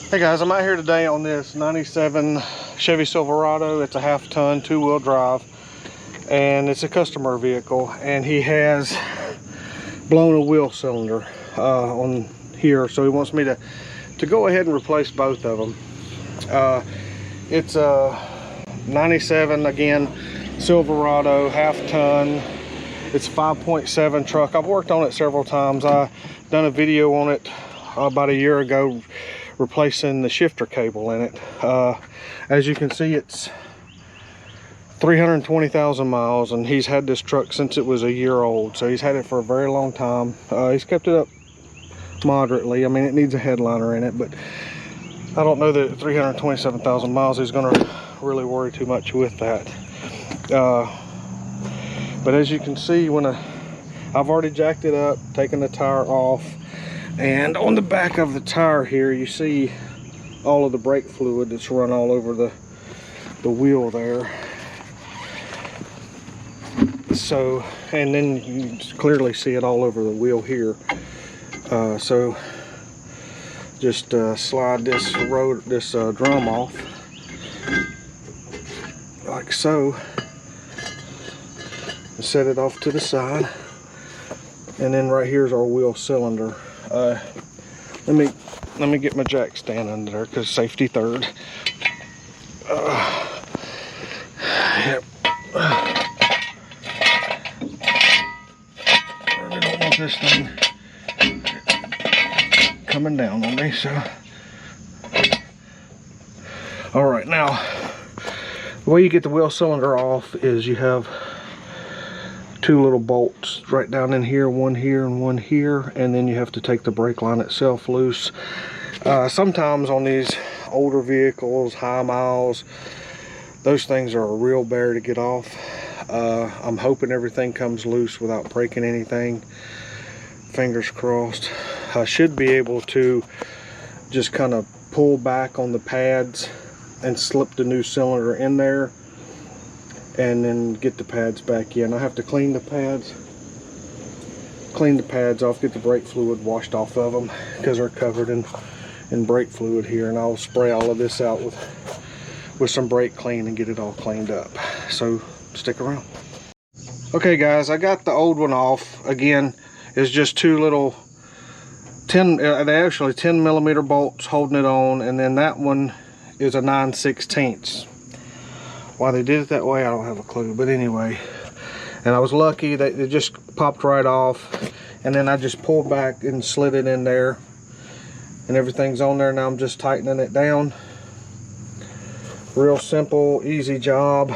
Hey guys, I'm out here today on this 97 Chevy Silverado. It's a half-ton, two-wheel drive, and it's a customer vehicle, and he has blown a wheel cylinder on here, so he wants me to go ahead and replace both of them. It's a 97, again, Silverado, half-ton. It's a 5.7 truck. I've worked on it several times. I done a video on it about a year ago, replacing the shifter cable in it. As you can see, it's 320,000 miles, and he's had this truck since it was a year old, so he's had it for a very long time. He's kept it up moderately. I mean, it needs a headliner in it, but I don't know that 327,000 miles he's going to really worry too much with that. But as you can see, when I've already jacked it up, taken the tire off, and on the back of the tire here, you see all of the brake fluid that's run all over the wheel there. So, and then you clearly see it all over the wheel here. So just slide this drum off like so, and set it off to the side. And then right here's our wheel cylinder. Let me get my jack stand under there, because safety third. Yep. I really don't want this thing coming down on me, so. All right, now the way you get the wheel cylinder off is you have two little bolts right down in here, one here and one here, and then you have to take the brake line itself loose. Sometimes on these older vehicles, high miles, those things are a real bear to get off. I'm hoping everything comes loose without breaking anything. Fingers crossed. I should be able to just kind of pull back on the pads and slip the new cylinder in there, and then get the pads back in. I have to clean the pads off, get the brake fluid washed off of them, because they're covered in brake fluid here, and I'll spray all of this out with some brake clean and get it all cleaned up. So stick around. Okay guys, I got the old one off. Again, it's just two little 10 millimeter bolts holding it on, and then that one is a 9/16. Why they did it that way, I don't have a clue, but anyway. And I was lucky that it just popped right off, and then I just pulled back and slid it in there, and everything's on there. Now I'm just tightening it down. Real simple, easy job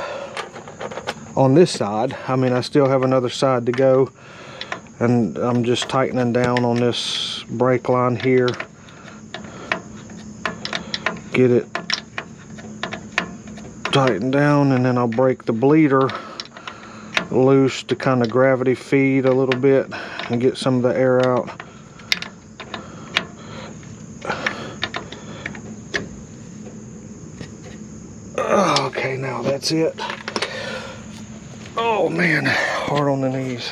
on this side. I mean, I still have another side to go, and I'm just tightening down on this brake line here. Get it tighten down, and then I'll break the bleeder loose to kind of gravity feed a little bit and get some of the air out. Okay, now that's it. Oh man, hard on the knees.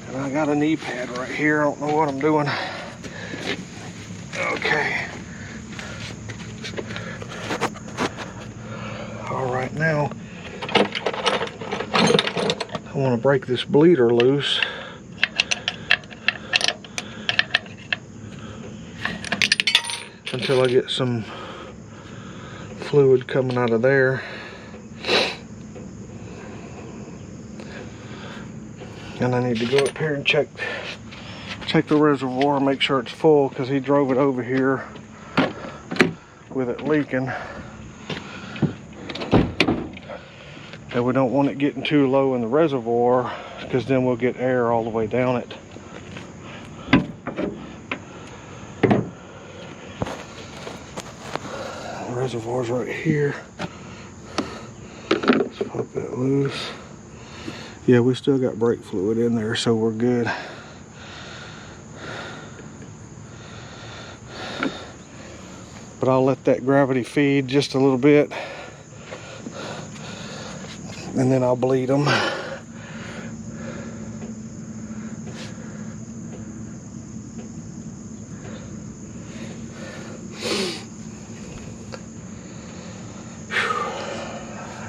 And I got a knee pad right here. I don't know what I'm doing. Okay. Right now, I want to break this bleeder loose. Until I get some fluid coming out of there. And I need to go up here and check the reservoir, make sure it's full, because he drove it over here with it leaking. And we don't want it getting too low in the reservoir, because then we'll get air all the way down it. The reservoir's right here. Let's pop that loose. Yeah, we still got brake fluid in there, so we're good. But I'll let that gravity feed just a little bit, and then I'll bleed them.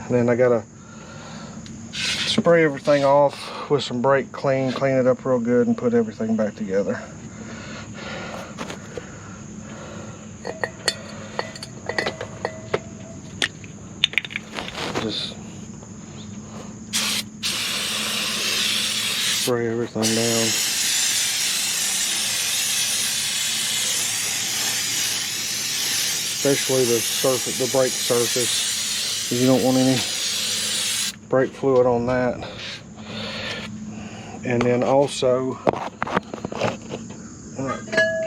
And then I gotta spray everything off with some brake clean it up real good, and put everything back together. Just spray everything down. Especially the surface, the brake surface. You don't want any brake fluid on that. And then also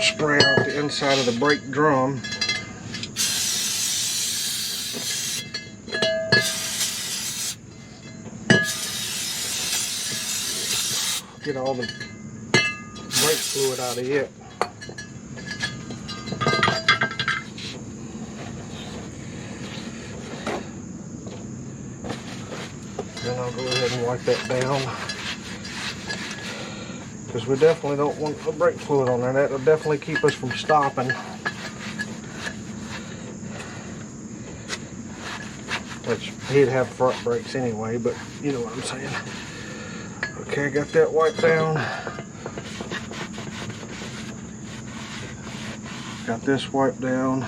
spray out the inside of the brake drum. Get all the brake fluid out of it. Then I'll go ahead and wipe that down, because we definitely don't want the brake fluid on there. That'll definitely keep us from stopping. Which he'd have front brakes anyway, but you know what I'm saying. Okay, I got that wiped down. Got this wiped down.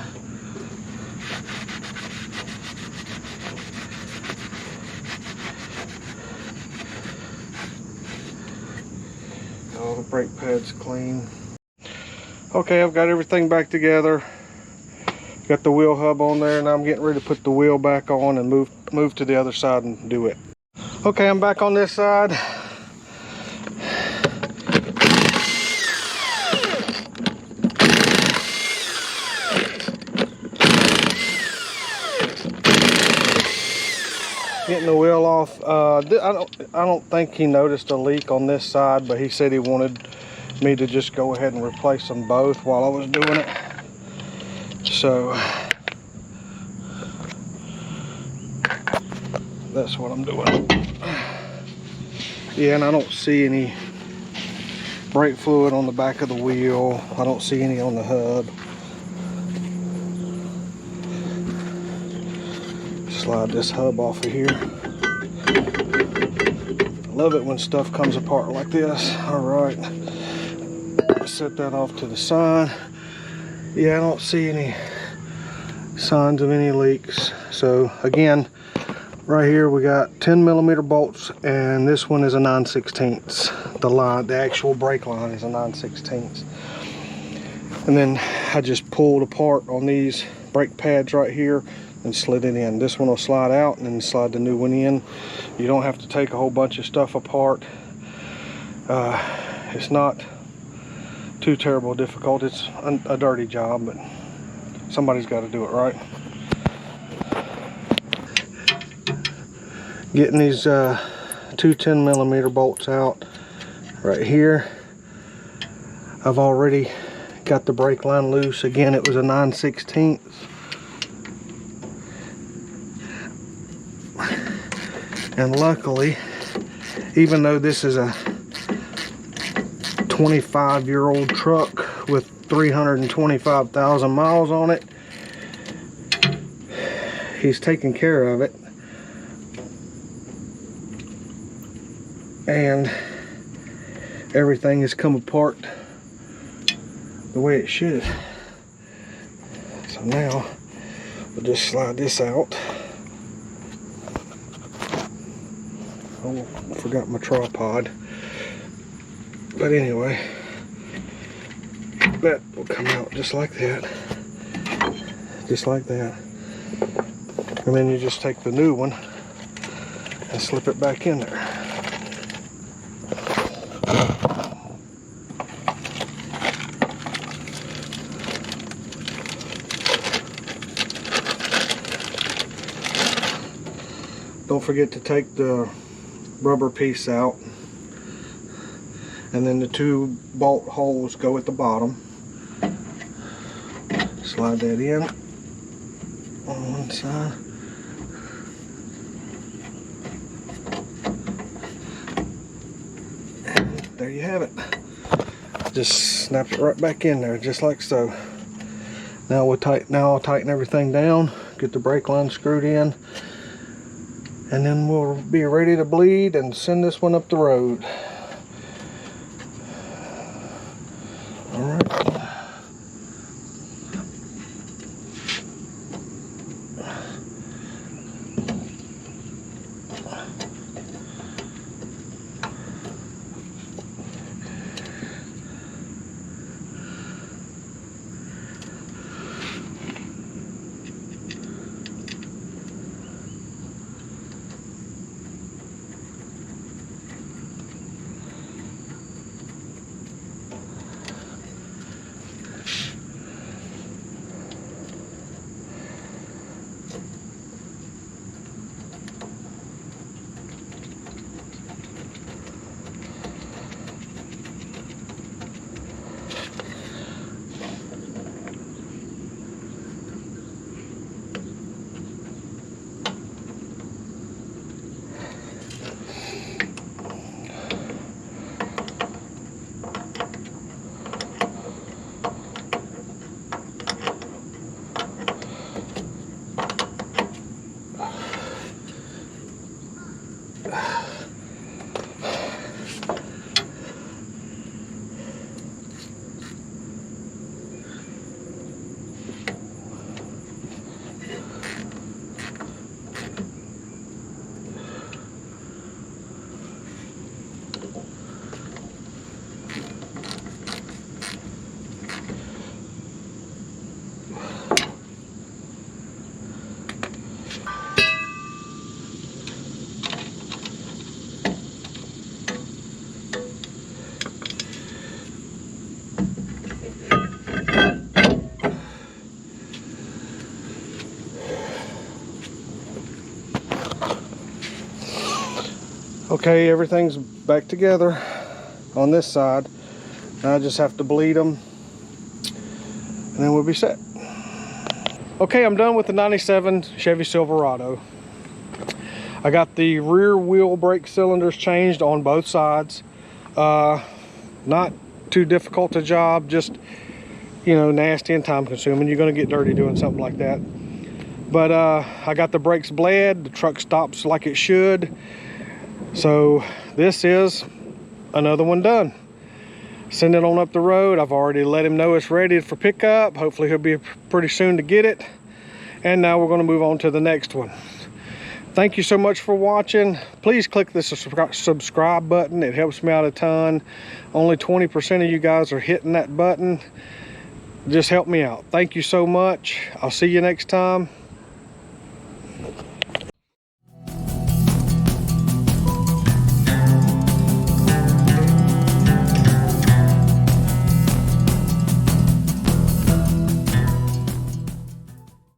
All the brake pads clean. Okay, I've got everything back together. Got the wheel hub on there, and I'm getting ready to put the wheel back on and move to the other side and do it. Okay, I'm back on this side. Getting the wheel off. I don't think he noticed a leak on this side, but he said he wanted me to just go ahead and replace them both while I was doing it. So that's what I'm doing. Yeah, and I don't see any brake fluid on the back of the wheel. I don't see any on the hub. Slide this hub off of here. I love it when stuff comes apart like this. All right, set that off to the side. Yeah, I don't see any signs of any leaks. So again, right here we got 10mm bolts, and this one is a 9/16. The actual brake line is a 9/16. And then I just pulled apart on these brake pads right here and slid it in. This one will slide out and then slide the new one in. You don't have to take a whole bunch of stuff apart. It's not too terrible difficult. It's a dirty job, but somebody's got to do it, right? Getting these two 10mm bolts out right here. I've already got the brake line loose. Again, it was a 9/16. And luckily, even though this is a 25-year-old truck with 325,000 miles on it, he's taking care of it. And everything has come apart the way it should. So now we'll just slide this out. Oh, I forgot my tripod. But anyway, that will come out just like that. Just like that. And then you just take the new one and slip it back in there. Don't forget to take the rubber piece out, and then the two bolt holes go at the bottom. Slide that in on one side. And there you have it. Just snap it right back in there, just like so. Now I'll tighten everything down, get the brake line screwed in, And then we'll be ready to bleed and send this one up the road. All right. Okay, everything's back together on this side. Now I just have to bleed them and then we'll be set. Okay, I'm done with the 97 Chevy Silverado. I got the rear wheel brake cylinders changed on both sides. Not too difficult a job, just, you know, nasty and time consuming. You're gonna get dirty doing something like that. But I got the brakes bled, the truck stops like it should. So this is another one done. Send it on up the road. I've already let him know it's ready for pickup. Hopefully he'll be pretty soon to get it. And now we're going to move on to the next one. Thank you so much for watching. Please click the subscribe button. It helps me out a ton. Only 20% of you guys are hitting that button. Just help me out. Thank you so much. I'll see you next time.